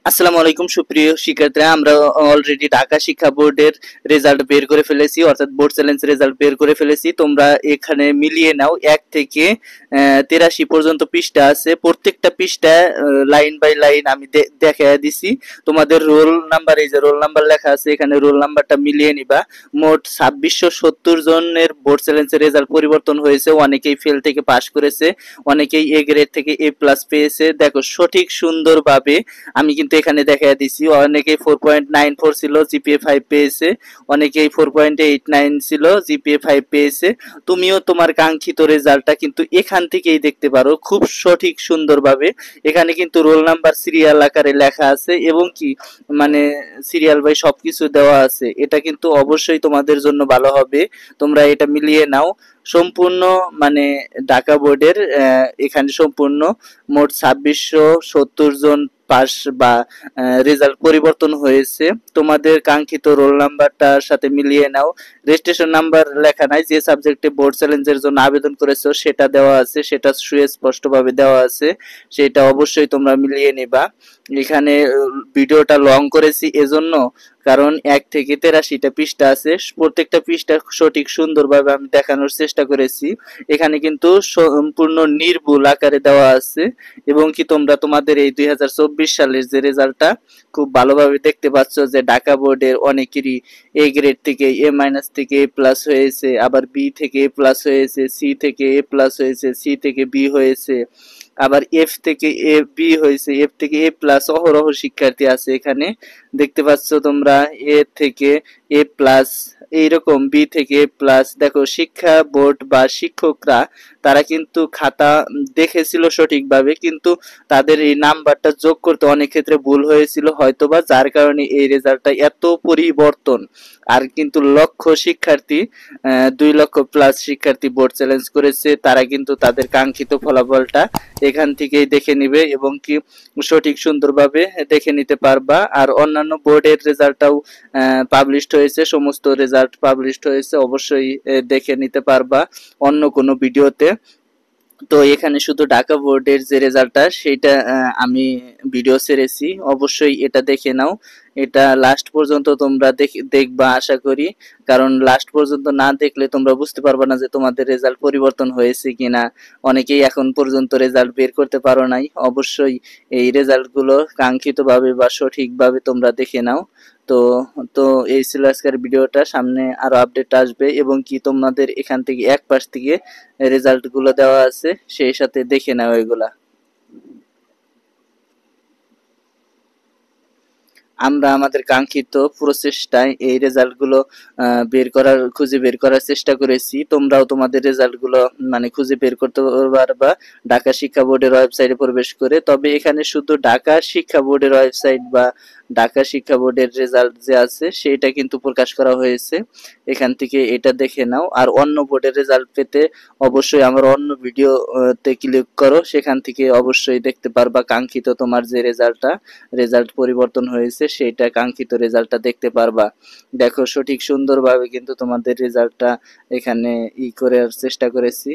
আসসালামু আলাইকুম সুপ্রিয় শিক্ষার্থীরা, আমরা অলরেডি ঢাকা শিক্ষা বোর্ডের রেজাল্ট বের করে ফেলেছি, অর্থাৎ বোর্ড চ্যালেঞ্জ রেজাল্ট বের করে ফেলেছি। তোমরা এখানে মিলিয়ে নাও, 1 থেকে 83 পর্যন্ত পৃষ্ঠা আছে। প্রত্যেকটা পৃষ্ঠায় লাইন বাই লাইন আমি দেখাইয়া দিছি। তোমাদের রোল নাম্বার, এই যে রোল নাম্বার লেখা আছে, এখানে রোল নাম্বারটা মিলিয়ে নিবা। মোট 2670 জনের বোর্ড চ্যালেঞ্জের রেজাল্ট পরিবর্তন হয়েছে। অনেকেই ফেল থেকে পাস করেছে, অনেকেই এ গ্রেড থেকে এ প্লাস পেয়েছে। দেখো সঠিক সুন্দরভাবে আমি কিন্তু এখানে দেখাইয়া দিছি। অনেকেই 4.94 ছিল, জিপিএ 5 পেয়েছে। অনেকেই 4.89 ছিল, জিপিএ 5 পেয়েছে। তুমিও তোমার কাঙ্ক্ষিত রেজাল্টটা কিন্তু এখান থেকেই দেখতে পারো খুব সঠিক সুন্দরভাবে। এখানে কিন্তু রোল নাম্বার সিরিয়াল আকারে লেখা আছে এবং কি মানে সিরিয়াল বাই সবকিছু দেওয়া আছে। এটা কিন্তু অবশ্যই তোমাদের জন্য ভালো হবে, তোমরা এটা মিলিয়ে নাও। সম্পূর্ণ মানে ঢাকা বোর্ডের এখানে সম্পূর্ণ মোট 2670 জন পাস বা রেজাল্ট পরিবর্তন হয়েছে। তোমাদের কাঙ্ক্ষিত রোল নাম্বারটার সাথে মিলিয়ে নাও। রেজিস্ট্রেশন নাম্বার লেখা নাই, যে সাবজেক্টে বোর্ড চ্যালেঞ্জের জন্য আবেদন করেছো সেটা দেওয়া আছে, সেটা সুস্পষ্টভাবে দেওয়া আছে, সেটা অবশ্যই তোমরা মিলিয়ে নিবা। এখানে ভিডিওটা লং করেছি এজন্য, কারণ 1 থেকে 83টা পৃষ্ঠা আছে, প্রত্যেকটা পৃষ্ঠা সঠিক সুন্দরভাবে আমি দেখানোর চেষ্টা করেছি। এখানে কিন্তু সম্পূর্ণ নির্ভুল আকারে দেওয়া আছে এবং কি তোমরা তোমাদের এই 2024 সালের যে রেজাল্টটা খুব ভালোভাবে দেখতে পাচ্ছ, যে ঢাকা বোর্ডের অনেকেরই এ গ্রেড থেকে এ মাইনাস থেকে এ প্লাস হয়েছে, আবার বি থেকে এ প্লাস হয়েছে, সি থেকে এ প্লাস হয়েছে, সি থেকে বি হয়েছে, আবার এফ থেকে এ বি হয়েছে, এফ থেকে এ প্লাস। অহরহ শিক্ষার্থী আছে এখানে, দেখতে পাচ্ছ তোমরা। এ থেকে এ প্লাস, এইরকম বি থেকে এ প্লাস। দেখো শিক্ষা বোর্ড বা শিক্ষকরা তারা কিন্তু খাতা দেখেছিল সঠিকভাবে, কিন্তু তাদের এই নাম্বারটা যোগ করতে অনেক ক্ষেত্রে ভুল হয়েছিল হয়তোবা, যার কারণে এই রেজাল্টটা এত পরিবর্তন। আর কিন্তু লক্ষ শিক্ষার্থী, 2 লক্ষ প্লাস শিক্ষার্থী বোর্ড চ্যালেঞ্জ করেছে, তারা কিন্তু তাদের কাঙ্ক্ষিত ফলাফলটা এখান থেকেই দেখে নিবে এবং কি সঠিক সুন্দরভাবে দেখে নিতে পারবা। আর অন্যান্য বোর্ডের রেজাল্টটাও পাবলিশড হয়েছে, সমস্ত রেজাল্ট পাবলিশড হয়েছে, অবশ্যই দেখে নিতে পারবা অন্য কোনো ভিডিওতে। তো এখানে শুধু ঢাকা বোর্ডের যে রেজাল্টটা সেইটা আমি ভিডিও ছেড়েছি, অবশ্যই এটা দেখে নাও। এটা লাস্ট পর্যন্ত তোমরা দেখবা আশা করি, কারণ লাস্ট পর্যন্ত না দেখলে তোমরা বুঝতে পারবে না যে তোমাদের রেজাল্ট পরিবর্তন হয়েছে কিনা। অনেকেই এখন পর্যন্ত রেজাল্ট বের করতে পারো নাই, অবশ্যই এই রেজাল্টগুলো কাঙ্ক্ষিতভাবে বা সঠিকভাবে তোমরা দেখে নাও। তো তো এই ছিল আজকের ভিডিওটা, সামনে আরো আপডেট আসবে এবং কি তোমাদের এখান থেকে এক পাশ থেকে রেজাল্ট গুলো দেওয়া আছে, সেই সাথে দেখে নাও এগুলা। আমরা আমাদের কাঙ্ক্ষিত প্রচেষ্টায় এই রেজাল্টগুলো খুঁজে বের করার চেষ্টা করেছি। তোমরাও তোমাদের রেজাল্টগুলো মানে খুঁজে বের করতে পারবা ঢাকা শিক্ষা বোর্ডের ওয়েবসাইটে প্রবেশ করে। তবে এখানে শুধু ঢাকা শিক্ষা বোর্ডের ওয়েবসাইট বা ঢাকা শিক্ষা বোর্ডের রেজাল্ট যে আছে সেটা কিন্তু প্রকাশ করা হয়েছে, এখান থেকে এটা দেখে নাও। আর অন্য বোর্ডের রেজাল্ট পেতে অবশ্যই আমার অন্য ভিডিওতে ক্লিক করো, সেখান থেকে অবশ্যই দেখতে পারবা কাঙ্ক্ষিত তোমার যে রেজাল্ট পরিবর্তন হয়েছে সেইটা কাঙ্ক্ষিত রেজাল্টটা দেখতে পারবা। দেখো সঠিক সুন্দরভাবে কিন্তু তোমাদের রেজাল্টটা এখানে করার চেষ্টা করেছি।